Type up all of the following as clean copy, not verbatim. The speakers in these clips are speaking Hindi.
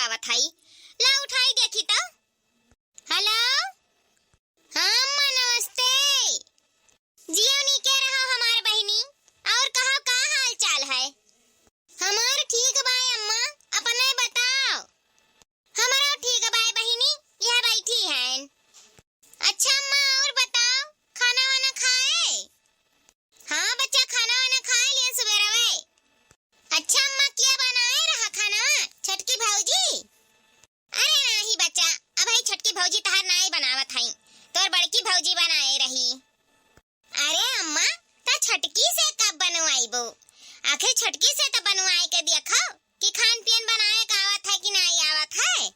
आवत हई। ला उठाई देखी तो। हेलो, हाँ अम्मा नमस्ते। जियो नी के रहो हमार बहिनी, और कहो का हाल चाल है? हमार ठीक बाय अम्मा, अपने बताओ। हमारा ठीक बाय बहिनी, यह बैठी हैं। अच्छा अम्मा और बताओ, खाना वाना खाए? हाँ बच्चा, खाना वाना खाए लिए सवेरे में। अच्छा अम्मा, क्या बनाए रहा खाना छटकी भौजी? अरे नहीं बच्चा, अब ही छटकी भौजी तहार नहीं बनावत हई, तोर बड़की भौजी बनाए रही। अरे अम्मा, ता छटकी से कब बनवाईबो? आखिर छटकी से तो बनवाए के देखो कि खान पियन बनाए का आवत है कि नहीं आवत है।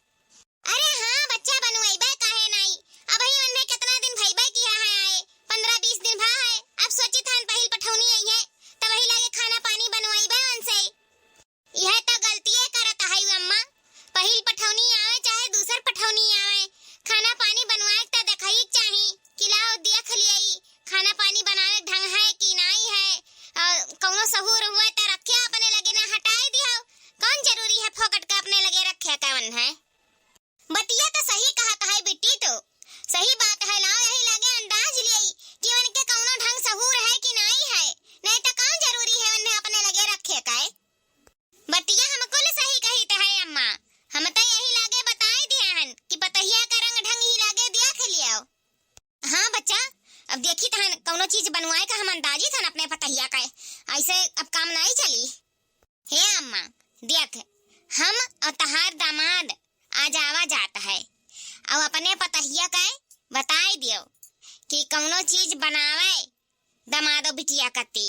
अरे हाँ बच्चा, बनवाईबे काहे नहीं। अब ही उन्हें कितना दिन भईबे किया है आए, 15-20 दिन भा है। अब सोची थान पहिल पठौनी आई है, तब वही लागे खाना पानी बनवाईबे उनसे। यह तो गलतिये करत है अम्मा, पहिल पठौनी आवे चाहे दूसर पठौनी आवे, खाना पानी बनवाए तो देखई चाही कि लाओ देख लियई खाना पानी बनावे ढंग है कि नहीं है। कौनो सहूर हुए तो रखे अपने लगे ना हटाई दियो। कौन जरूरी है फोकट का अपने लगे रखे कौन है? बतिया तो सही कहत है बेटी, तो सही बात है। लाओ यही लगे अंदाज लियई कि उनके कौनो ढंग सहूर है कि नहीं है, नहीं तो कौन जरूरी है उन्हें अपने लगे रखे का। बतिया हमको सही कही तो है अम्मा, हम तो यही लागे बताई दिया हन कि पतहिया का रंग ढंग ही लागे देख लियो। हाँ बच्चा, अब देखी तहन कौनो चीज बनवाए का हम अंदाजी थन अपने पतहिया का, ऐसे अब काम नहीं चली। हे अम्मा देख, हम और तहार दामाद आज आवा जाता है, और अपने पतहिया का बताई दियो कि कौनो चीज बनावे दामादो बिटिया कती,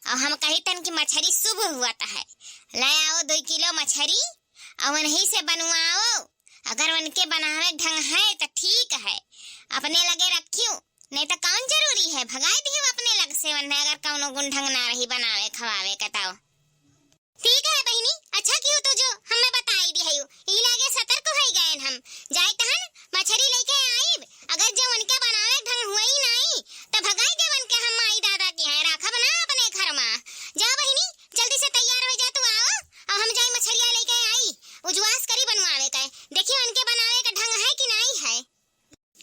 और हम कही तन कि मछली शुभ हुआ है, ले आओ 2 किलो मछली और उन्हीं से बनवाओ। अगर उनके बनावे ढंग है तो ठीक है, अपने लगे रखियो, नहीं तो कौन जरूरी है भगाई दियो अपने लग से उन्हें, अगर कौनो गुण ढंग ना रही बनावे खवावे कताओ। ठीक है बहिनी, अच्छा क्यों तो जो हमें बताई दी है, ई लागे सतर्क हो गए हम। जाए तहन मछली लेके आईब, अगर जो उनके बनावे ढंग हुई नहीं तो भगाई दे उनके हम माई दादा की है राखब ना अपने घर में। जा बहिनी, जल्दी से तैयार हो जा, तू आओ और हम जाई मछलियां लेके आई, उजवास करी बनवावे का, देखिए उनके बनावे का ढंग है कि नहीं है।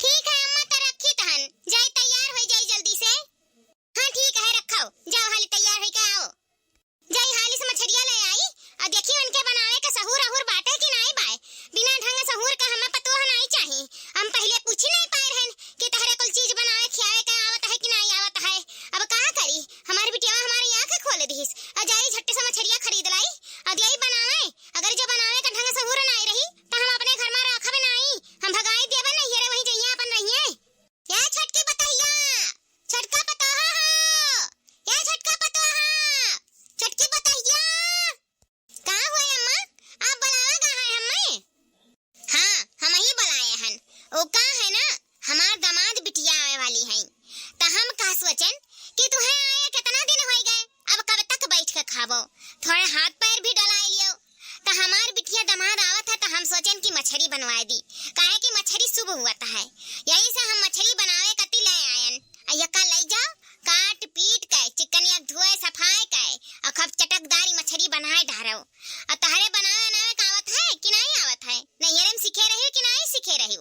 ठीक है अम्मा, तो रखी तहन, जाई तैयार हो जाई जल्दी से। हाँ ठीक है, रखो, जाओ हाली तैयार हो के आओ। जाई हाली से मछलियां ले आई और देखिए उनके बनावे का सहूर अहूर बाटे कि नहीं बाय। बिना ढंग सहूर का हमें पतो नहीं चाहिए। हम पहले पूछ नहीं पाए रहन कि तहरे कुल चीज बनावे खियावे का आवत है कि नहीं आवत है। अब का करी, हमारी बिटिया हमारी आंखें खोल दीस और जाई झट्टे से मछलियां खरीद लाई और यही बनावे। अगर जो बनावे का ढंग सहूर नहीं रही तो हम अपने घर में रखबे नहीं, हम भगाई देबे नहीं, ये वही जइया अपन रहिए। या छटकी बताइया, छटका पता हो, या छटका पता हो, छटकी बताइया। का हुआ अम्मा, आप बुलावा का है हमें? हाँ हम ही बुलाए हन, ओ का है ना हमार दामाद बिटिया आवे वाली है, तो हम का सोचन कि तुम्हें आए कितना दिन हो गए, अब कब तक बैठ के खाबो, थोड़े हाथ पैर भी डलाई लियो। तो हमार बिटिया दामाद आवत है तो हम सोचन कि मछली बनवा दी, काहे कि मछली शुभ हुआ है, यही से हम मछली बनावे कति ले आयन। यका ले जाओ, काट पीट के चिकन एक धोए सफाई के और खूब चटकदारी मछली बनाए डारो। और तहरे बनावे ना का आवत है कि नहीं आवत है, नैहरे में सीखे रही कि नहीं सीखे रही?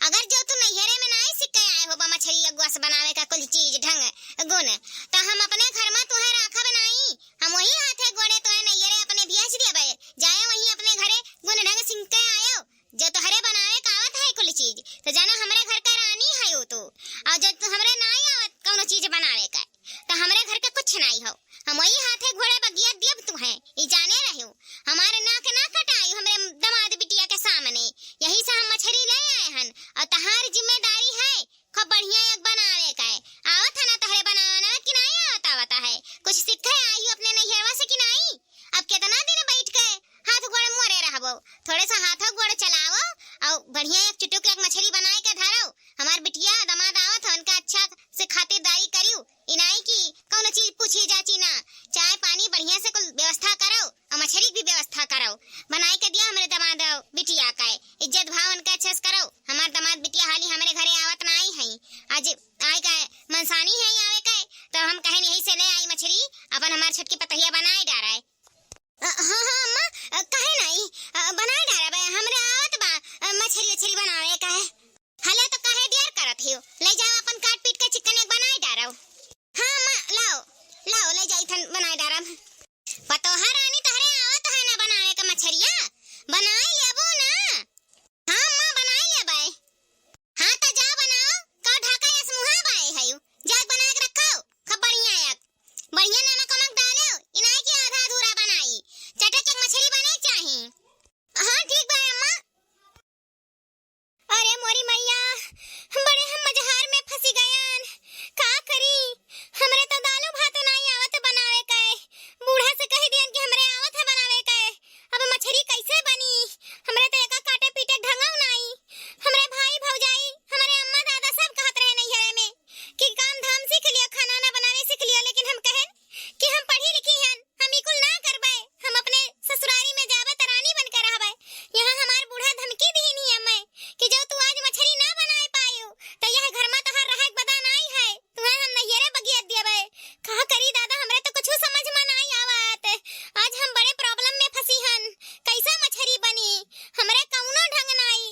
अगर जो तू नैहरे में नहीं सीखे आए हो मछली अगुआस बनावे का कुल चीज ढंग गुण, तो हम अपने घर में तुम्हें राखब नहीं, हम वही हाथे गोड़े तुम्हें नैहरे अपने भेज देबे, जाए वहीं अपने घरे गुण ढंग सीखे आयो। जो तोहरे बनावे का आवत है कुल चीज तो जाना हमरे घर का रानी है हो तू, और जो तू हमरे नहीं आवत कौनो चीज बनावे का तो हमरे घर के कुछ नहीं हो, हम वही हाथे घोड़े बगिया देब तुम्हें, ई जाने रहो। हमारे नाक ना कटाई हमरे दामाद बिटिया के सामने, यही से हम मछली ले आए हन, और तहार जिम्मेदारी है खूब बढ़िया एक बनावे का। आवत है ना तहरे बनाना कि नहीं आवत आवता है, कुछ सीखे आई अपने नैहरवा से कि नहीं? अब कितना दिन बैठ के हाथ गोड़ मोरे रहबो, थोड़े सा हाथों गोड़ चलाओ और बढ़िया एक चुटुक एक मछली बनाए के धरो। हमार बिटिया दामाद आवत है उनका अच्छा से खातिरदारी करियो, इनाई की कौनो चीज पूछी जाची ना, चाय पानी बढ़िया से कुल व्यवस्था करो और मछली की व्यवस्था करो, बनाई के दिया हमारे दामाद बिटिया का, इज्जत भाव उनका अच्छे से करो। हमार दामाद बिटिया हाली हमारे घरे आवत नहीं है, आज आए का मनसानी है आवे का, तो हम कहे यही से ले आई मछली अपन हमार छटकी पतहिया बनाए डारा है। हाँ हाँ अम्मा, कहे नहीं बनाए डारा हमरे बनाए लेबो ना। हाँ अम्मा बनाए लेबै। हाँ तो जा बनाओ। का ढाका या मुहा बाए हयू। जा बना के रखो। खूब बढ़िया एक। बढ़िया नमक वमक डालो। इनाई की आधा अधूरा बनाई। चटक मछली बने चाहिए। हाँ ठीक बा अम्मा। अरे मोरी मैया, बड़े हम मजहार में फंसी गयन। का करी? हमरे तो दालो भात नहीं आवत बनावे के। बूढ़ा से कह दियन कि हमरे आवत है बनावे के। अब मछली कैसे बनी? हमरे तो एका काटे पीटे ढंगौ नहीं। हमरे भाई भौजाई, हमरे अम्मा दादा सब कहत रहे नैहरे में कि काम धाम सीख लियो, खाना ना बनावे सीख लियो, लेकिन हम कहेन कि हम पढ़ी लिखी हन, हम इकुल ना करबै। हम अपने ससुरारी में जाबे त रानी बन के रहबै। यहाँ हमार बूढ़ा धमकी दीन ही हमें कि जो तू आज मछली ना बनाए पायो तो यह घर में तोहर रहक बदा नहीं है। तुम्हें हम नैहरे बगियत देबै। कहा करी दादा, हमरे तो कुछ समझ में नहीं आवत। आज हम बड़े प्रॉब्लम में फंसी हन। कैसा मछली बनी? हमरे कौनो ढंग नहीं।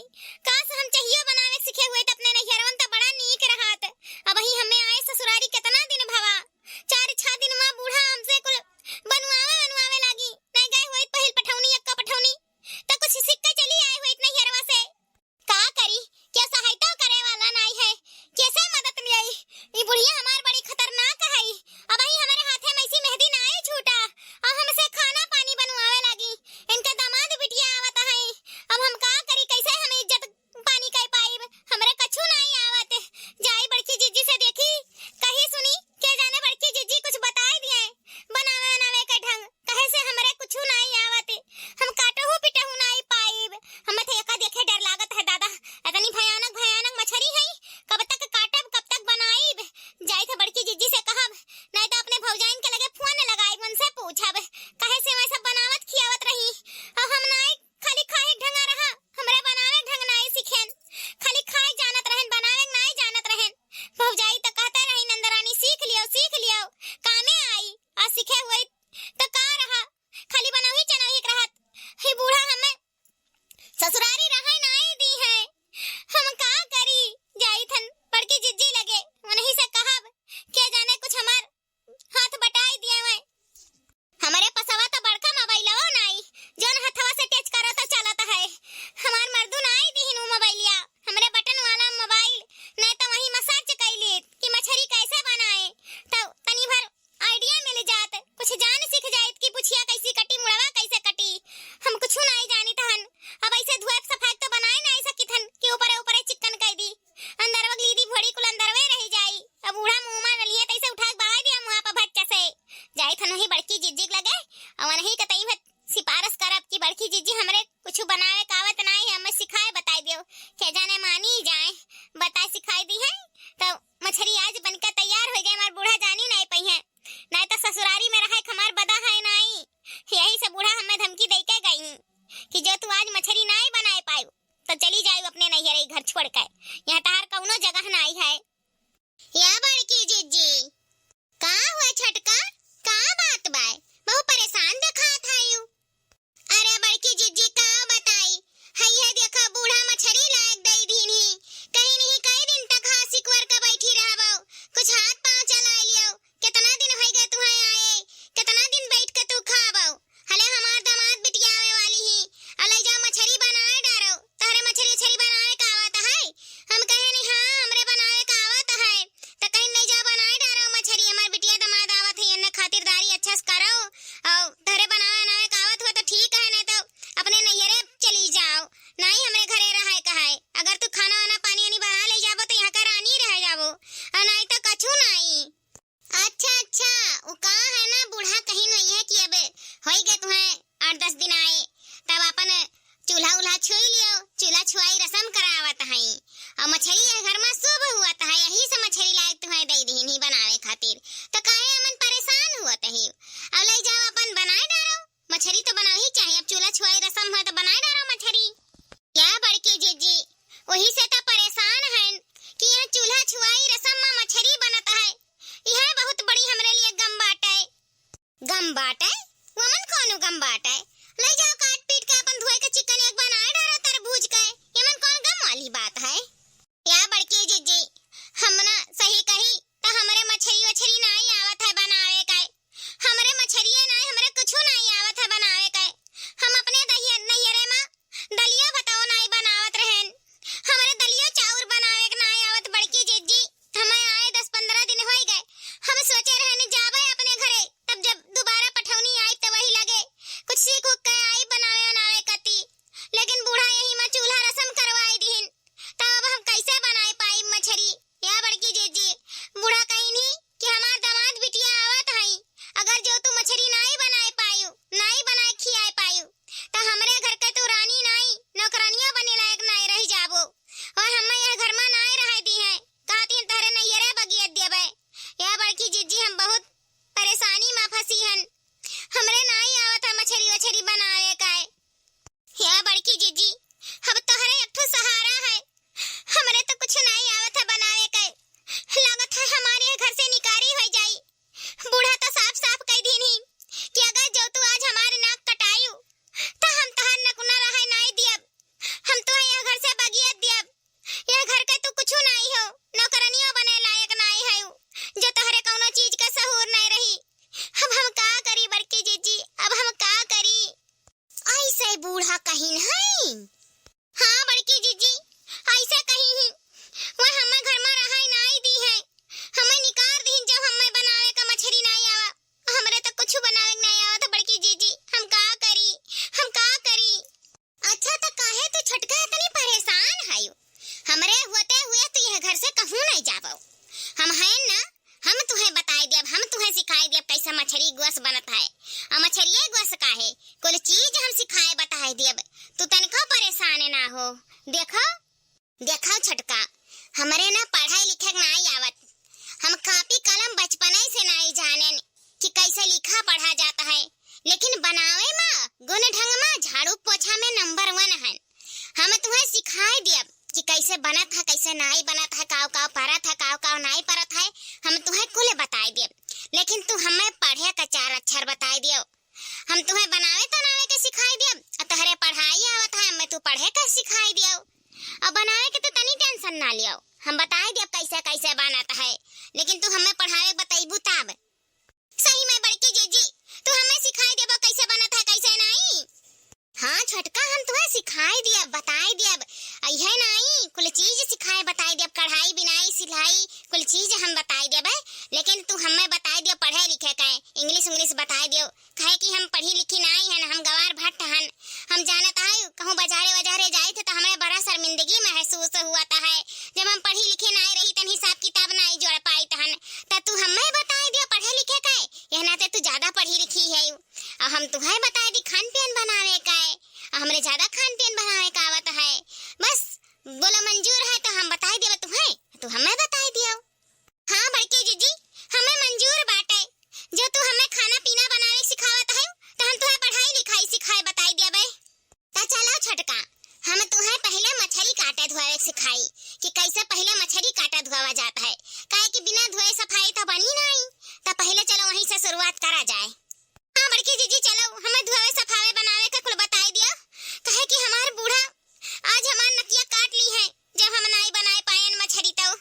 काश हम चाहिए बनावे सीखे हुए तो अपने नैहरवन तो बड़ा नीक रहत। अब ही हमें आए ससुरारी कितना दिन भवा। 4-6 दिन में बूढ़ा हमसे कुल बनवावे लागी। नहीं गए होइत पहिल पठौनी अक्का पठौनी तो कुछ सिक्का चली आए होइत नैहरवा से। का करी? क्या सहायता करे वाला नहीं है? कैसे मदद लियाई? ई बुढ़िया हमार बड़ी खतरनाक है। अब ही हमारे हाथे में इसी मेहंदी ना आए छूटा। अब हमसे खाना पानी बनवावे लागी। इनका दामाद बिटिया आवत है। अब हम का करी? कैसे हम इज्जत पानी कर पाइब? हमरे कछु नहीं आवत। जाई बड़की जीजी से देखी, कही सुनी के जाने बड़की जीजी कुछ बताए दिए बनावे के ढंग। कहे से हमरे कुछ नहीं आवत। हम काटहु पिटहु नहीं पाइब। हमें तो एका देखे डर लागत है दादा। इतनी भयानक मछली है। कब तक काटब, कब तक बनाइब? जाई थे बड़की जीजी से कहब, नहीं तो अपने भौजाइन के लगे फोन लगाइब, उनसे पूछब कहे से वैसा बनावत खियावत रही। अब हम नहीं खाली खाए ढंगा रहा। हमरे बनावे ढंग नहीं सीखेन। खाली खाए जानत रहन, बनावे नहीं जानत रहन। भौजाई तो कहते रही नंदरानी सीख लियो कामे आई। आ सीखे हुए तो का रहा? खाली बनावी चनावी रहत। हे बूढ़ा हमें ससुरारी रहे नहीं दी है। हम का करी? जाई थन बड़की जिज्जी लगे, उन्हीं से कहब के जाने कुछ हमार हाथ बटाई दिए हुए। हमारे पसवा तो बड़का मोबाइलवा नहीं, जोन हथवा से टच करो तो चलता है। हमार मर्दू नहीं दीन उ मोबाइलिया। हमरे बटन वाला मोबाइल नहीं तो वही में सर्च कैली कि मछली कैसे बनाए तो तनी भर आइडिया मिल जात। कुछ जान सीख जाइत कि पुछिया कैसी कटी, मुड़वा कैसे कटी। हम कुछ नहीं जानी थन। अब ऐसे धुए सफाई तो बनाए नहीं सकी थन कि ऊपर चिकन कर दी। अंदर वगली दी भोड़ी कुल अंदरवे रह जाई। अब बूढ़ा मुंह में लिए तैसे उठा के बहा दिया मुंह पर भट्ट से। जाई थन ही बड़की जिज्जी लगे और नहीं कतई भत सिफारिश करब कि बड़की जिज्जी हमरे कुछ बनावे कावत नहीं है, हमें सिखाए बताई दियो। के जाने मानी जाए, बताए सिखाई दी है तो मछली आज बनकर तैयार हो जाए। हमार बूढ़ा जानी नहीं पई है, नहीं तो ससुरारी में रहे हमार बदा है नहीं। यही से बूढ़ा हमें धमकी दे के गई कि जो तू आज मछली नहीं बनाए पाई तो चली जाए अपने नैहरे घर छोड़ के। यहाँ तार कौनो जगह नहीं है। या बड़की जीजी का हुआ छटका? का बात बाय? बहु परेशान दिखात है। अरे बड़की जीजी का बताई है देखा बूढ़ा मछली लायक दई दीनी। कहीं नहीं कई दिन तक हाथ सिकवर का बैठी रहबो। कुछ हाथ पांव चला लियो। कितना दिन हो गए तुम्हें आए? कितना दिन बैठ के तू खाबो? हले हमार दामाद बिटिया आवे वाली ही। अले जा मछली बनाए डारो। तारे मछली बनाए का आवत है? हम कहे नहीं हाँ हमरे बनाए का आवत है। तो कहीं नहीं जा बनाए डारो मछली। हमार बिटिया दामाद आवत है, इन्ने खातिरदारी अच्छा से करो और तारे बनाए का आवत हो तो ठीक है, नहीं तो अपने नैहरे चली जाओ। नहीं हमरे घरे रहे कहे। अगर तू खाना वाना पानी बना ले जाबो तो यहाँ का रानी रह जाबो, और नहीं तो कछु नहीं। अच्छा वो का है ना बूढ़ा कहीं नहीं है कि अब हो गए तुम्हें 8-10 दिन आए तब अपन चूल्हा छुई लियो। चूल्हा छुआई रसम करावत है और मछली घर में शुभ हुआ है। यही से मछली लायक तुम्हें दे दी नहीं बनावे खातिर तो काहे अमन परेशान हुआ ही। अब ले जाओ अपन बनाए डारो। मछली तो बनाओ ही चाहिए। अब चूल्हा छुआई रसम है तो बनाए डारो मछली। क्या बड़की जीजी वही से तो परेशान है कि यह चूल्हा छुआई रसम में मछली बनता है। यह बहुत बड़ी हमरे लिए गम बाट है। वमन कौन गम बाट है? ले जाओ काट पीट के अपन धोए के चिकन एक बनाए डारो तरबूज के। यमन कौन गम वाली बात है? या बड़की जीजी हम ना सही कही तो हमरे मछली नहीं आवत है बनावे के। हमरे मछली नहीं, हमरे कुछ नहीं आवत है बनावे के। हम अपने नैहरे में बहन है। हाँ बड़की जीजी ऐसा कही ही वो हमें घर में रहाई नहीं दी है, हमें निकाल दी जब हमें बनावे का मछली नहीं आवा, हमरे तो कुछ बनावे नहीं आवा। तो बड़की जीजी हम का करी। अच्छा तो काहे तू छोटका इतनी परेशान है? हमरे होते हुए तो यह घर से कहूँ नहीं जाबो। हम हैं ना, हम तुम्हें बताई देब, हम तुम्हें सिखाई देब कैसे मछली गोश बनत है। और मछलिए गोश का है कोई चीज हम सिखाए बताई देब, तू तनिको परेशान ना हो। देखो छोटका, हमरे ना पढ़ाई लिखे नहीं आवत, हम कापी कलम बचपन से नहीं जाने कि कैसे लिखा पढ़ा जाता है, लेकिन बनावे में गुण ढंग में झाड़ू पोछा में नंबर 1 है। हम तुम्हें सिखाई देब कि कैसे बनत है कैसे नहीं बनत है, काव काव परत है काव नहीं परत है, हम तुम्हें कुल बताई देब। लेकिन तू हमें पढ़े का 4 अक्षर बताई दियो, हम तुम्हें बनावे तनावे के सिखाई देब। तहरे पढ़ाई आवत है, मैं तू पढ़े का सिखाई दियो। अब बनावे के तो तनी टेंशन ना लियो, हम बताई देब कैसे कैसे बनत है, लेकिन तू हमें पढ़ावे बताइबू तब। सही में बड़की जीजी तू हमें सिखाई देबो कैसे बनत है कैसे नहीं? हाँ छोटका हम तुम्हें सिखाई दिया बताई दिया, यह नहीं कुल चीज सिखाए बताई दिया, कढ़ाई बिनाई सिलाई कुल चीज हम बताई देब। लेकिन तू हमें बताई दियो पढ़े लिखे का इंग्लिश बताई दियो, कहे कि हम पढ़ी लिखी नहीं है, हम गवार भट्ट हन। हम जानत है कहूँ बाजारे जाए थे तो हमें बड़ा शर्मिंदगी महसूस हुआ है, जब हम पढ़ी लिखे नहीं रही तन हिसाब किताब नहीं जोड़ पाई तहन। तो तू हमें बताई दियो पढ़े लिखे का, यह ना तू ज्यादा पढ़ी लिखी है। और हम तुम्हें बताई दी खान पीन बनावे का, हमरे ज्यादा खान पीन बनावे का आवत है, बस बोला मंजूर है तो हम बताई देव तुम्हें, तू हमें बताई दियो। हाँ बड़की जीजी हमें मंजूर बाटे, जो तू हमें खाना पीना बनावे सिखावत है तो हम तुम्हें पढ़ाई लिखाई सिखाए बताई देबे। ता चलो छोटका, हम तुम्हें पहले मछली काटे धोए सिखाई कि कैसे पहले मछली काटा धोवा जाता है, काहे कि बिना धोए सफाई तो बनी नहीं। तो पहले चलो वहीं से शुरुआत करा जाए। हाँ बड़की जीजी चलो हमें धोए सफावे बनावे का कुल बताई दिया, कहे कि हमार बूढ़ा आज हमार नतिया काट ली है जब हम नहीं बनाए पाए मछली। तो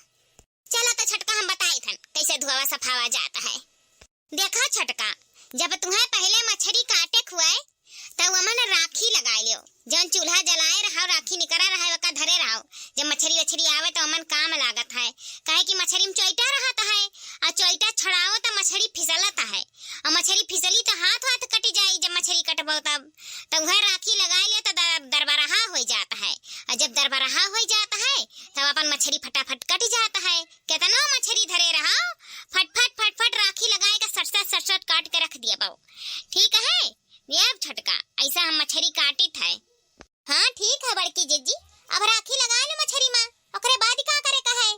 चलो तो छोटका हम बताई थन कैसे धोवा सफावा जाता है। देखो छोटका, जब तुम्हें पहले मछली काटे खुआए तो वमन राखी लगाए लियो, जौन चूल्हा जलाए रहो राखी निकरा रहा है धरे रहो, जब मछली आवे तो अमन काम लागत है, काहे कि मछली में चोइटा रहता है और चोइटा छड़ाओ तो मछली फिसलता है, और मछली फिसली तो हाथ कट जाई। जब मछली कटबो तब वह राखी लगाए लियो तो दरबरहा हो जाता है, और जब दरबरहा हो जाता है तब अपन मछली फटाफट कट जाता है। कितना मछली धरे रहो फट राखी लगाए का सट काट के रख दिया बाबू, ठीक है ये छोटका ऐसा हम मछली काटित है। हाँ ठीक है बड़की जीजी, अब राखी लगा ले मछली में, ओकरे बाद का करे का है?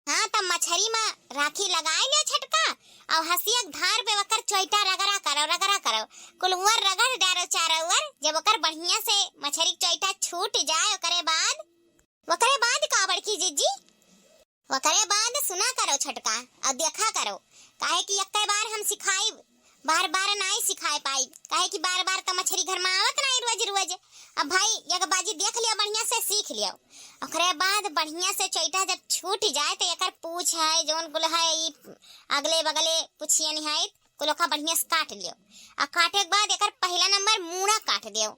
हाँ तब मछली में राखी लगाए ले छोटका, और हसिया धार पे वकर चोइटा रगड़ा करो कुलवर रगड़ डारो चारों ओर, जब ओकर बढ़िया से मछली चोइटा छूट जाए ओकरे बाद का बड़की जीजी? ओकरे बाद सुना करो छोटका और देखा करो, काहे कि एक बार हम सिखाई बार नहीं सिखाए पाई, काहे कि बार तो मछली घर में आवत नहीं रोज। अब भाई एक बाजी देख लियो बढ़िया से सीख लियो, ओकरे बाद बढ़िया से चोइटा जब छूट जाए तो एकर पूछ है जोन कुल है अगले बगले पुछिए निहाई कुलोखा बढ़िया से काट लियो, और काटे के बाद एकर पहला नंबर मुड़ा काट दियो।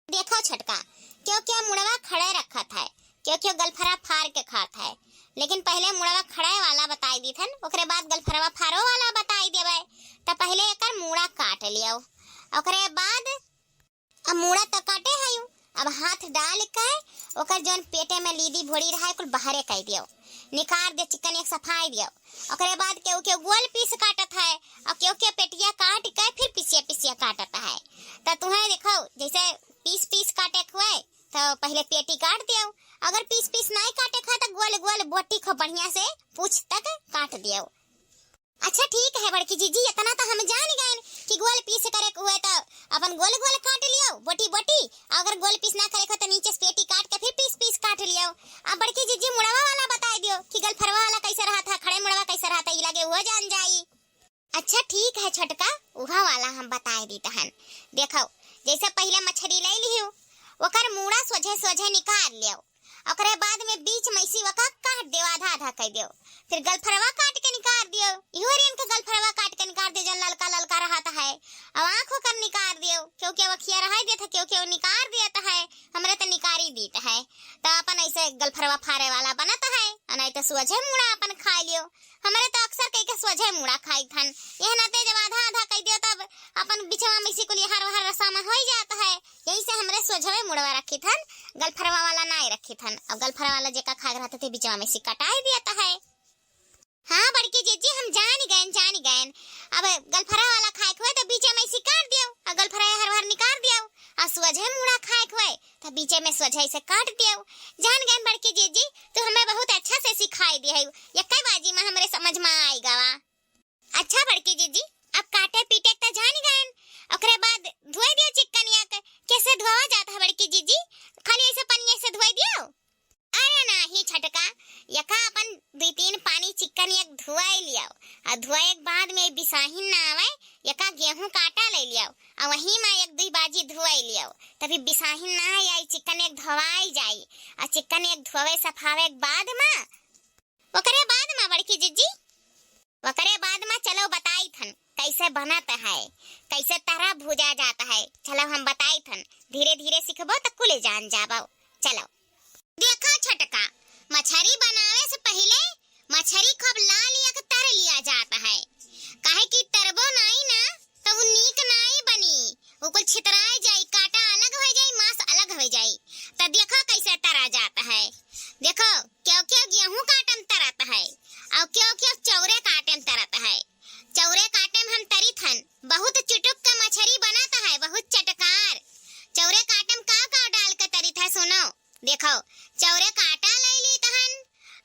देखो छोटका क्यों मुड़वा खड़े रखत है, क्यों गलफरा फाड़ के खात है, लेकिन पहले मुड़वा खड़े वाला बताई दी थन, ओकरे बाद गलफरवा फाड़ो वाला बताई देबे। तो पहले एकर मुड़ा काट लियो, ओकरे बाद अब मुड़ा तो काटे है, अब हाथ डाल के ओकर जोन पेटे में लीदी भोड़ी रहा है कुल बाहरे कह दियो, निकाल दे चिकन एक सफाई दियो। ओकरे बाद के गोल पीस काटत है, और के पेटिया काट के फिर पिसिया काटता है। तो तुम्हें देखो जैसे पीस काटे हुए तो पहले पेटी काट दियो, अगर पीस नहीं काटे खा तो गोल बोटी को बढ़िया से पूछ तक काट दियो। अच्छा ठीक है बड़की जीजी, इतना तो हम जान गए कि गोल पीस करे हुए तो अपन गोल काट लियो बोटी, अगर गोल पीस ना करे तो नीचे से पेटी काट के फिर पीस काट लियो। अब बड़की जीजी मुड़वा वाला बता दियो कि गलफरवा वाला कैसे रहा था, खड़े मुड़वा कैसे रहा था, ये लगे वो जान जाई। अच्छा ठीक है छोटका, उहा वाला हम बताए दी तहन। देखो जैसे पहले मछली ले लियो, ओकर मुड़ा सोझे निकाल लियो, ओकरे बाद में बीच मैसी वका काट दियो, आधा आधा कर दियो, फिर गलफरवा काट के निकाल दियो, इहो रेन के गलफरवा काट के निकाल दियो, जन ललका ललका रहता है, अब आँखों कर निकाल दियो, क्योंकि वखिया रह देता, क्योंकि निकाल देता है, हमरे तो निकारी देता है, तो अपन ऐसे गलफरवा फारे वाला बनता है, नहीं तो सोझे मुड़ा अपन खा लियो, हमरे तो अक्सर कई के सोझे मुड़ा खाई थन, यह नाते जब आधा आधा कर दियो तब अपन बिचवा में इसी को लिए हर हर रसामा हो जाता है, यही से हमरे सोझे मुड़वा रखी थन, गलफरवा वाला नहीं रखी थन, अब गलफरवा वाला जेका खा रहते थे बिचवा में से कटाई देता है। हाँ बड़की जीजी हम जान गए, अब गलफरा वाला खाए खोए तो बीचे में से काट दियो, और गलफरा हर हर निकाल दियो, और सोझे मुड़ा खाए खोए तो बीचे में सोझे से काट दियो, जान गए बड़की जीजी, तो हमें बहुत अच्छा से सिखाई दी है, यक्का बाजी में हमरे समझ में आएगा वा। अच्छा बड़की जीजी, अब काटे पीटे तो जान गए, ओकरे बाद धोए दियो चिकनिया के, कैसे धोवा जाता है बड़की जीजी, खाली ऐसे पानी से धोए दियो? अरे नहीं छटका, यका अपन 2-3 पानी चिकन एक धुआई लियाओ, और धुआए के बाद में बिसाहिन ना आवे, यका गेहूं काटा ले लियाओ, और वही में 1-2 बाजी धुआई लियाओ, तभी बिसाहिन ना आई, चिकन एक धोवाई जाई, और चिकन एक धोवे सफावे के बाद में, ओकरे बाद में बड़की जीजी, ओकरे बाद में चलो बताई थन कैसे बनता है, कैसे तरह भुजा जाता है, चलो हम बताई थन, धीरे धीरे सीखबो तो कुल जान जाबो, चलो। देखो छटका, मछली बनावे से पहले मछली खूब लाल या तर लिया जाता है, काहे कि तरबो नहीं ना तो वो नीक नहीं बनी, वो कुछ छितराई जाई, काटा अलग हो जाई, मांस अलग हो जाई, तो देखो कैसे तरा जाता है, देखो क्यों गेहूं काटम तरता है, और क्यों चौरे काटम तरता है, चौरे काटे में हम तरी थन, बहुत चुटुक का मछली बनाता है, बहुत चटकार, चौरे काटम का डाल के तरी था, सुनो देखो, चौरे काटा ले ली तहन,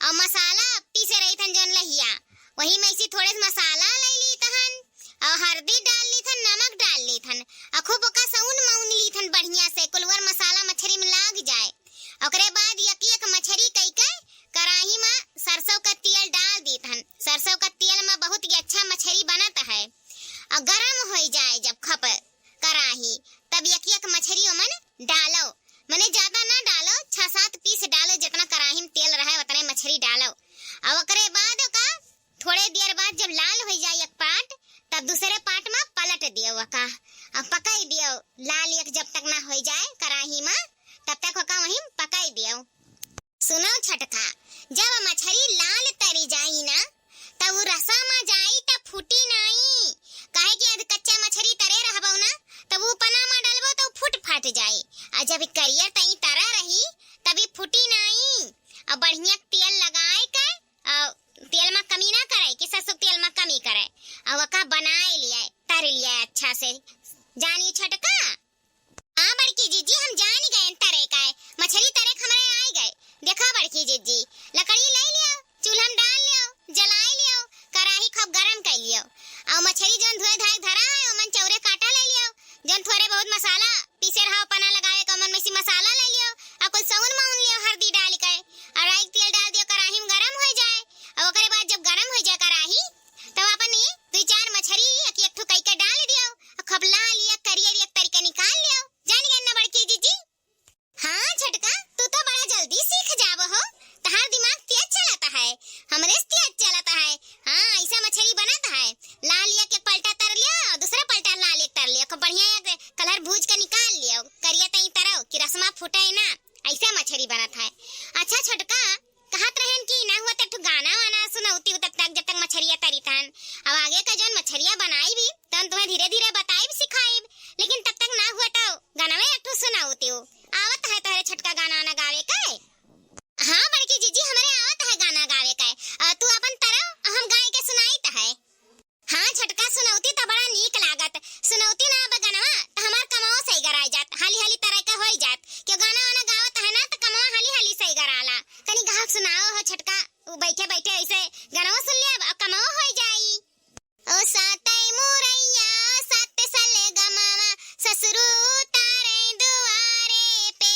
और मसाला पीसे रही थन जन लहिया, वही में से थोड़े मसाला ले ली तहन, और हल्दी डाल ली थन, नमक डाल ली थन, और खूब ओका सउन मउन ली थन बढ़िया से, कुलवर मसाला मछली में लाग जाए, ओकरे बाद एक मछली कई के कढ़ाई में सरसों का तेल डाल दी थन, सरसों का तेल में बहुत ही अच्छा मछली बनता है, और गरम हो जाए जब खप कढ़ाई, तब एक मछली मन डालो, मने ज्यादा ना डालो, 6-7 पीस डालो, जितना कढ़ाई में तेल रहे उतने मछली डालो, और ओकरे बाद का थोड़े देर बाद जब लाल हो जाए एक पाट, तब दूसरे पाट में पलट दियो का, और पकाई दियो, लाल एक जब तक ना हो जाए कढ़ाई में, तब तक ओका वहीं पकाई दियो। सुनो छटका, जब मछली लाल तरी जाई ना, तब वो रसा में जाई तब फूटी नहीं, काहे कि यदि कच्चा मछली तरे रहबो ना, तब वो पना में डालबो तो फूट फाट जाई, और जब करियर तई तरा रही तभी फूटी नहीं, और बढ़िया तेल लगाए के, तेल में कमी ना करे कि सरसों तेल में कमी करे, और वका बनाए लिया तर लिया अच्छा से, जानी छटका। हाँ बड़की जीजी हम जान गए तरे का मछली तरे हमारे आए गए, देखो बड़की जीजी, लकड़ी ले लियो, चूल्हा में डाल लियो, जलाए लियो, कढ़ाई खूब गरम कर लियो, और मछली जन धोए धाय धरा है ओमन चौरे काटा ले लियो, जन थोड़े बहुत मसाला पीसे रहा पना लगावे के ओमन में से मसाला ले लियो, और कुछ सउन माउन लियो हल्दी डाल के, और राई तेल डाल दियो, कढ़ाई में गरम हो जाए, और ओकरे बाद जब गरम हो जाए कढ़ाई, तब अपन 2-4 मछली एक ठो कई के डाल दियो, और खबला लिया करियर एक तरीके निकाल लियो, जान गए ना बड़की जीजी। हाँ छटका, तू तो बड़ा जल्दी सीख जाबो हो, तहार दिमाग तेज चलता है, हमरे तेज चलता है, हाँ ऐसा मछली बनाता है, लाल एक पलटा तर लिया, दूसरा पलटा लाल एक तर लिया, खूब बढ़िया कलर भूज के निकाल लियो, करिया तई तरव कि रसमा फूटे ना, ऐसा मछली बनता है। अच्छा छटका, कहत रहन कि ना हुआ तक गाना वाना सुनौती तब तक जब तक मछलियां तरी थन, अब आगे का जौन मछलियां बनाई भी तन तुम्हें धीरे धीरे बताई सिखाई, लेकिन तब तक ना हुआ तो गाना में एक सुनाऊती आवत है तोहरे छटका गाना ना गावे के? हाँ बड़की जीजी हमरे आवत है गाना गावे के, तू अपन तरह हम गाय के सुनाई त है। हाँ छटका सुनौती तो बड़ा नीक लागत, सुनौती ना बगनवा तो हमार कमाओ सही गराई जात, हाली हाली तरह का होई जात, क्यों गाना वाना गावत है ना तो कमाओ हाली हाली सही गराला, तनी गाहक सुनाओ हो छटका, बैठे बैठे ऐसे गाना सुन लिया कमाओ हो जाई। ओ सातै मुरैया सात सले गमावा ससुरु तारे दुआरे पे,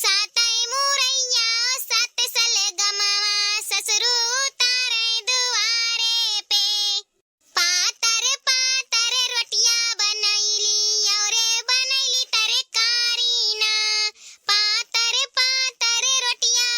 सातै मुरैया सात सले गमावा ससुरु तारे दुआरे पे, पातर पातर रोटिया बनैली औरे बनैली तरकारी ना, पातर पातर रोटिया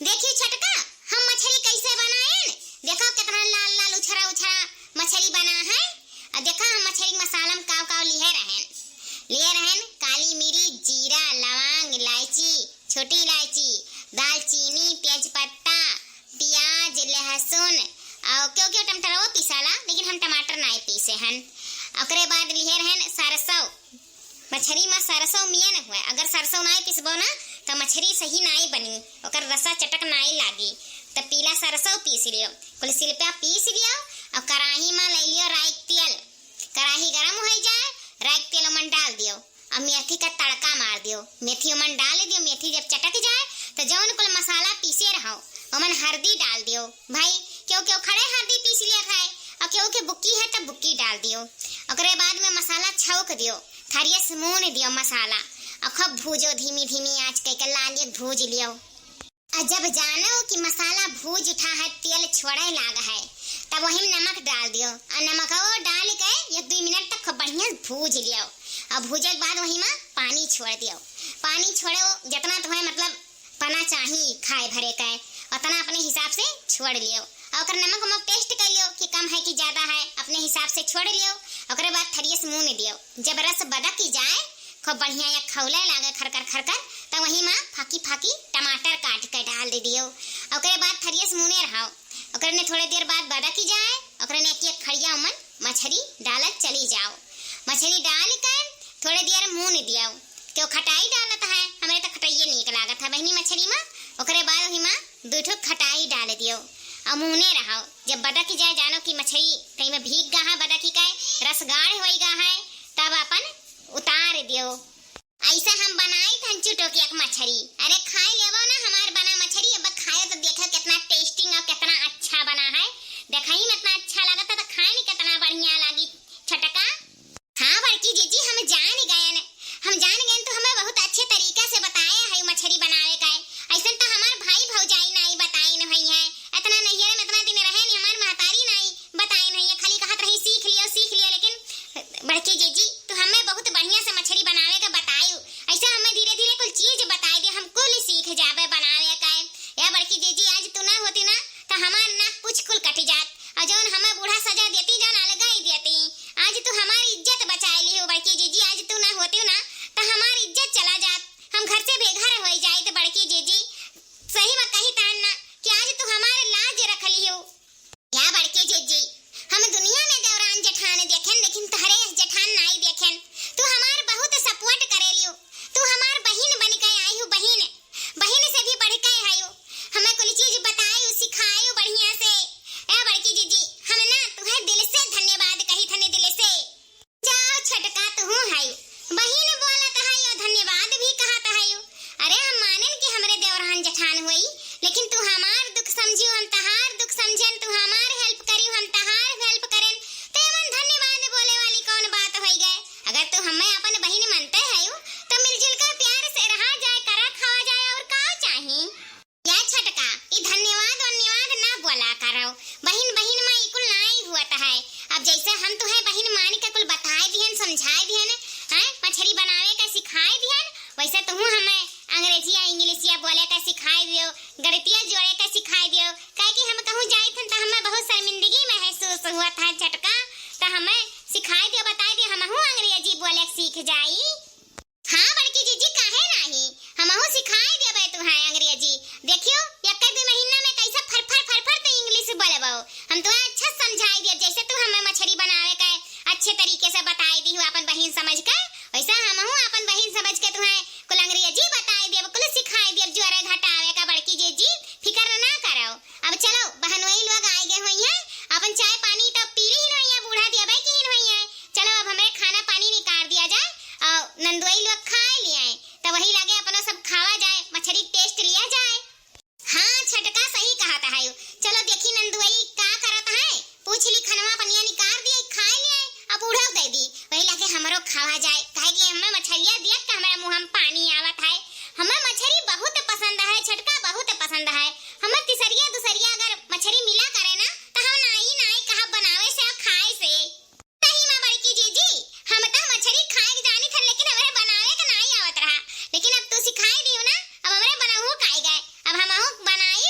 देखिए छटका, हम मछली कैसे बनाए। देखो कितना लाल लाल उछरा उछरा मछली बना है। और देखो हम मछली मसाला में काव काव लिए रहन काली मिर्च, जीरा, लौंग, इलायची, छोटी इलायची, दालचीनी, तेजपत्ता, प्याज, लहसुन और क्यों टमाटर पीसाला, लेकिन हम टमाटर नहीं पीसे हन। ओकरे बाद लिए रहन सरसों। मछली में सरसों मियन हुए, अगर सरसों नहीं पीसबो ना तो मछली सही नहीं बनी, ओकर रसा चटक नहीं लागी। तो पीला सरसों पीस लियो, कुल सिलपा पीस लियो और कढ़ाई में ले लियो राई तेल। कढ़ाई गरम हो जाए, राई तेल में डाल दियो और मेथी का तड़का मार दियो। मेथी में डाल दियो, मेथी जब चटक जाए तो जौन कुल मसाला पीसे रहो ओमन हल्दी डाल दियो। भाई क्यों खड़े हल्दी पीस लिया खाए और क्यों के बुक्की है तो बुक्की डाल दियो। ओकरे बाद में मसाला छौक दियो, थरिया से मून दियो मसाला और खूब भूजो, धीमी धीमी आंच के लाल भूज लियो। और जब जानो कि मसाला भूज उठा है, तेल छोड़े लागा है, तब वही नमक डाल दियो और नमक डाल के 1-2 मिनट तक खूब बढ़िया भूज लियो। और भूजे के बाद वही में पानी छोड़ दियो। पानी छोड़ो जितना तुम्हें मतलब पना चाहिए खाए भरे का उतना अपने हिसाब से छोड़ लियो। और नमक उमक टेस्ट कर लियो कि कम है कि ज्यादा है, अपने हिसाब से छोड़ लियो। ओकरे बाद थरिये से मुँह दियो। जब रस बदक जाए खूब बढ़िया या खौले लागे खरकर तो वही में फाकी फाकी टमाटर काट के डाल दे दियो। ओकरे बाद थरिये से मुने रहो। ओकरे ने थोड़े देर बाद बदक जाए, ओकरे ने एक खड़िया उमन मछली डालत चली जाओ। मछली डाल कर थोड़े देर मुन दियो। क्यों खटाई डालत है, हमें तो खटाइये नीक लागत है बहनी मछली में। ओकरे बाद वही में 2 खटाई डाल दियो और मुने रहो। जब बदक जाए, जानो कि मछली कहीं में भीग गा है, बदकी का रस गाढ़ हो गा है, तब अपन उतार दियो। ऐसा हम बनाई थंचू टोकी मछली। अरे खाए लेबो ना हमार बना मछली, अब खाए तो देखो कितना टेस्टी और कितना अच्छा बना है। देखई में इतना अच्छा लगा था तो खाए नहीं कितना बढ़िया लगी छटका। हाँ बड़की जीजी, हम जान गए तो हमें बहुत अच्छे तरीका से बताया है मछली बनावे का। ऐसा तो हमार भाई भौजाई नहीं बताई नहीं है, इतना नैहर में इतना दिन रहे नहीं, हमार महतारी नहीं बताई नहीं है, खाली कहत रही सीख लियो। लेकिन बड़की जीजी तो हमें बहुत बढ़िया से मछली बनावे का बतायू। ऐसा हमें धीरे धीरे कुछ चीज बताई दे, हम कुल सीख जाबे बनावे का। या बड़की जीजी आज तू ना होती ना तो हमार नाक कुछ कुल कट जात और जौन हमें बूढ़ा सजा देती जौन अलग ही देती। आज तू हमारी इज्जत बचाए ली हो बड़की जीजी, आज तू ना होती ना तो हमारी इज्जत चला जात, हम घर से बेघर हो जाए। तो बड़की जीजी सही में कही तान ना कि आज तू हमारे लाज रख ली हो। या बड़की जीजी, हम दुनिया में देवरान जेठान देखें लेकिन तहरे जेठान नहीं देखें। तू हमार बहुत सपोर्ट करेलियो, तू हमार बहन बन के आई हो, बहन से भी बढ़ के आई हो, हमें कोई चीज बताई सिखाई बढ़िया से। ए बड़की जीजी, हम ना तुम्हें दिल से धन्यवाद कही थने, दिल से। जाओ छटका तू है बहन बोलत है और धन्यवाद भी कहत है। अरे हम मानन कि हमरे देवरान जेठान होई, लेकिन तू हमार दुख समझियो, हम तहार दुख समझन, तू हमार हेल्प करियो, हम तहार हेल्प करें, तो मन धन्यवाद बोले वाली कौन बात हो गए। अगर तू हमें अपन बहन मानते है तो मिलजुल कर प्यार से रहा जाए, करा खावा जाए, और का चाहिए। या छटका ये धन्यवाद ना बोला करो, बहन में इकुल नहीं हुआ है। अब जैसे हम तुम्हें बहन मान के कुल बताए दिहन, समझाए दिहन, मछली बनावे का सिखाए दिहन, वैसे तुम हमें अंग्रेजिया इंग्लिशिया बोले का सिखाए दियो, गणितिया जोड़े का सिखाए दियो। काहे कि हम कहूँ जाए थे तो हमें बहुत शर्मिंदगी महसूस हुआ था छटका, तो हमें सिखाए दियो, बताए दियो, हम अंग्रेजी बोले सीख जाई। हाँ बड़की जीजी, काहे नहीं, हम सिखाए दियो तुम्हें अंग्रेजी। देखियो 1-2 महीना में कैसा फर तो इंग्लिश बोलेबो, हम तुम्हें अच्छा समझाई दियो। जैसे तू हमें मछली बनावे का अच्छे तरीके से बताई दी हो अपन बहन समझ के, वैसा हम अपन बहन समझ के तुम्हें कुल अंग्रेजी बताई दियो, कुल सिखाई दियो, जोरे घटावे का। बड़की जीजी फिकर ना करो। अब चलो बहनोई लोग आए गए हुई हैं, अपन चाय पानी तो पी ही नहीं है, बूढ़ा दिया भाई की हुई है। चलो अब हमें खाना पानी निकाल दिया जाए और नंदुई लोग खा लिए तो वही लगे अपना सब खावा जाए, मछली टेस्ट लिया जाए। हाँ छटका सही कहा था। चलो देखी नंदुई का करत है, पूछ ली खनवा पनिया निकाल दिए, खा लिए और बूढ़ा दे दी, वही लगे हमरो खावा जाए। काहे कि हमें मछलियां देख के हमारे मुंह में पानी आवत है। हमें मछली बहुत पसंद है छटका, बहुत पसंद है। हमें तीसरिया दूसरिया अगर मछली मिला करे ना तो हम नहीं कहा बनावे से और खाए से। सही में बड़की जीजी, हम तो मछली खाए के जानी थे लेकिन हमें बनावे का नहीं आवत रहा, लेकिन अब तू सिखाई दी हो ना, अब हमें बनाऊ काई गए, अब हम बनाई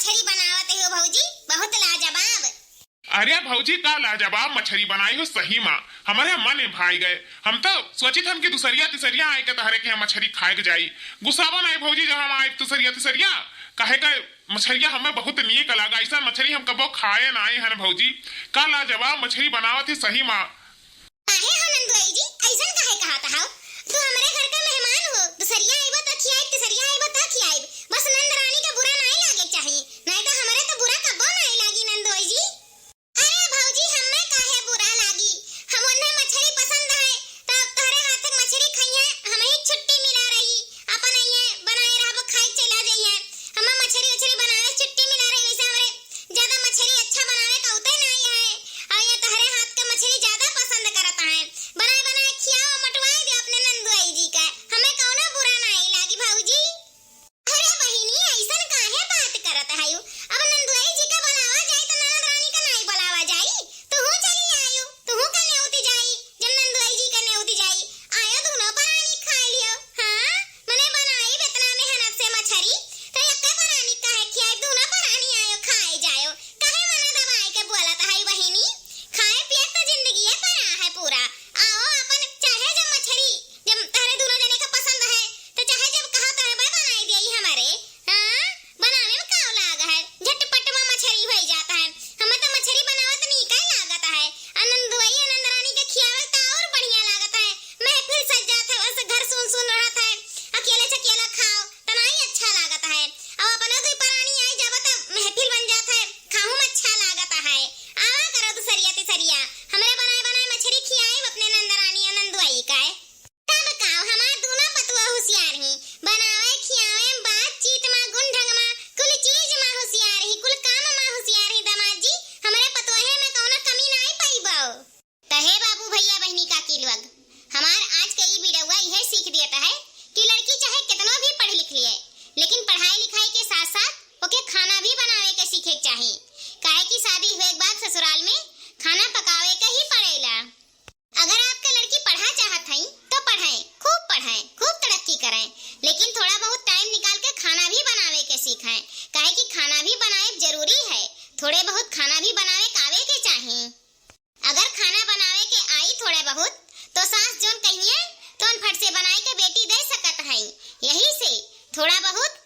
मछली बनावत हो भौजी, बहुत लाजवाब। अरे भौजी का लाजवाब मछली बनाई हो सही माँ, हमारे मन भाई गए। हम तो सोचित हम कि दूसरिया तिसरिया आए के तहरे के हम मछली खाए के जाई। गुस्सावा नहीं भौजी जब हम आए दूसरिया तिसरिया कहे का मछलिया हमें बहुत नीक लगा। ऐसा मछली हम कबो खाए ना आए हैं भौजी। का लाजवाब मछली बनावत ही सही माँ। काहे हो नंदुआई जी, ऐसन काहे कहत हो? तू हमारे घर का मेहमान हो, दूसरिया आइबो त खियाई, तिसरिया आइबो त खियाई। बस नंद रानी के बुरा नहीं लागे चाहिए, नहीं तो हमारे तो बुरा कबो नहीं लागी नंदुआई जी। अरे भौजी हमें काहे बुरा लागी, हम उन्हें मछली पसंद है तो तोहरे हाथ की मछली खाइए, हमें ही छुट्टी मिला रही, अपन आइए बनाए रहबो खाई चला जाइए। हमें मछली बनावे छुट्टी मिला रही, वैसे हमारे ज्यादा मछली अच्छा बनावे का उतई नहीं है, और ये तोहरे हाथ का मछली ज्यादा पसंद करता है। बनाए बनाए खियाओ, मटवाई दे अपने नंदुआई जी का, हमें कौनो बुरा नहीं लागी भौजी। अरे बहिनी ऐसन काहे बात करत है? अब नंदुआई जी का बुलावा जाए तो नंद रानी का नहीं बुलावा जाई? तू चली आयो, तू का नेउती जाई, जब नंदुआई जी का नेउती जाई आयो दोनों प्राणी खा लियो। हां मने बनाई इतना मेहनत से मछली तो एक प्राणी काहे खियाई, दोनों प्राणी आयो खाए जायो, काहे मने दबाई के बोलत है बहिनी? खाए पिए तो जिंदगी है परा है पूरा। आओ अपन चाहे जब मछली जब तारे दोनों जने का पसंद है तो चाहे जब कहा तो है बनाई देई हमारे। हां बनावे में का लाग है, झटपट में मछली हो जाता है। हमें तो मछली बनावत नहीं का लागत है, आनंदुआई आनंद रानी के खियावे तो और बढ़िया लागत है। महफिल सज जात है, बस घर सुन रहत है, अकेले अकेला खाओ तो नहीं अच्छा लागत है। अब अपना कोई प्राणी आई जाब तो महफिल बन जात है, खाहू में अच्छा लागत है। आवा करो दूसरिया तिसरिया, हमरे बनाए बनाए मछली खियाई अपने नंद रानी आनंदुआई का। तब काओ हमार दोनों पतुआ होशियार ही, बनावे खियावे बातचीत में गुण ढंग में कुल चीज में होशियार ही, कुल काम में होशियार ही। दामाद जी हमरे पतुहे में कौनो कमी नहीं पाइबो। तहे बाबू भैया बहनी का किलवग हमार आज के ई वीडियोवा यह सीख देता है कि लड़की चाहे कितना भी पढ़ लिख लिए, लेकिन पढ़ाई लिखाई के साथ साथ ओके खाना भी बनावे के सीखे चाहिए। काहे की शादी हुए के बाद ससुराल में खाना पकावे के ही पड़ेला। अगर आपका लड़की पढ़ा चाहत है तो पढ़ाएं, खूब तरक्की करें, लेकिन थोड़ा बहुत टाइम निकाल के खाना भी बनावे के सीखें। काहे की खाना भी बनाए जरूरी है, थोड़े बहुत खाना भी बनावे कावे के चाहिए। अगर खाना बनावे के आई थोड़े बहुत तो सास जोन कहिए तो फट से बनाए के बेटी दे सकत है। यही से थोड़ा बहुत